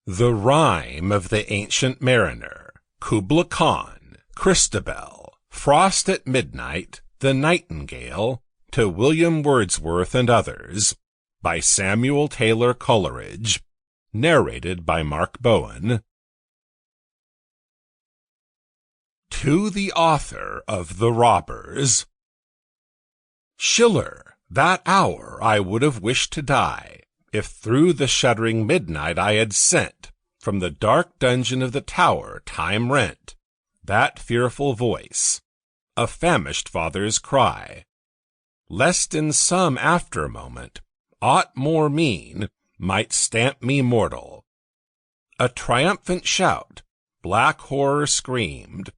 The Rime of the Ancient Mariner, Kubla Khan, Christabel, Frost at Midnight, the Nightingale, to William Wordsworth and Others, by Samuel Taylor Coleridge, narrated by Mark Bowen. To the Author of The Robbers. Schiller, that hour I would have wished to die, if through the shuddering midnight I had sent, from the dark dungeon of the tower time rent, that fearful voice, a famished father's cry, lest in some after moment aught more mean might stamp me mortal. A triumphant shout, black horror screamed,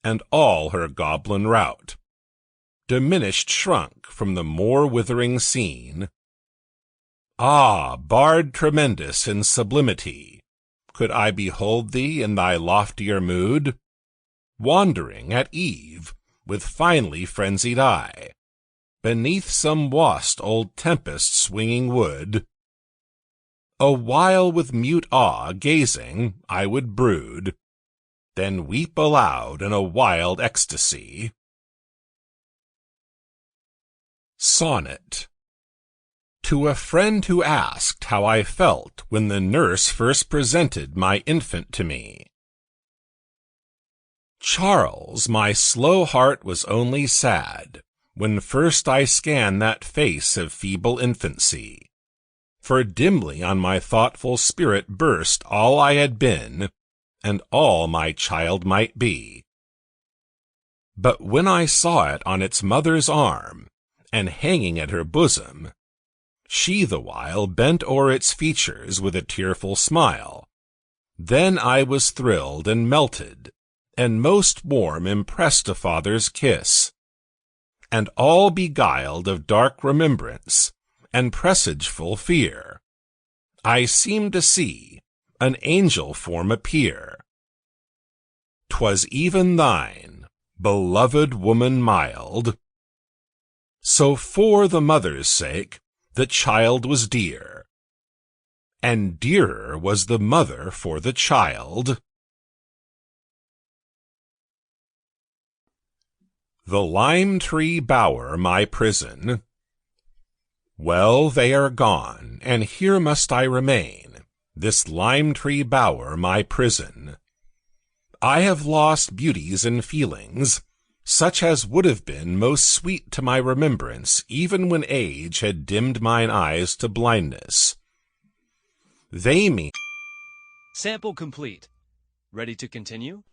and all her goblin rout, diminished shrunk from the more withering scene. Ah, bard tremendous in sublimity, could I behold thee in thy loftier mood, wandering at eve with finely frenzied eye, beneath some vast old tempest swinging wood, a while with mute awe gazing I would brood, then weep aloud in a wild ecstasy. Sonnet. To a friend who asked how I felt when the nurse first presented my infant to me. Charles, my slow heart was only sad, when first I scanned that face of feeble infancy, for dimly on my thoughtful spirit burst all I had been, and all my child might be. But when I saw it on its mother's arm, and hanging at her bosom, she the while bent o'er its features with a tearful smile, then I was thrilled and melted, and most warm impressed a father's kiss, and all beguiled of dark remembrance and presageful fear, I seemed to see an angel form appear. 'Twas even thine, beloved woman mild. So for the mother's sake the child was dear, and dearer was the mother for the child. The lime-tree bower my prison. Well, they are gone, and here must I remain, this lime-tree bower my prison. I have lost beauties and feelings, such as would have been most sweet to my remembrance even when age had dimmed mine eyes to blindness. They mean. Sample complete. Ready to continue?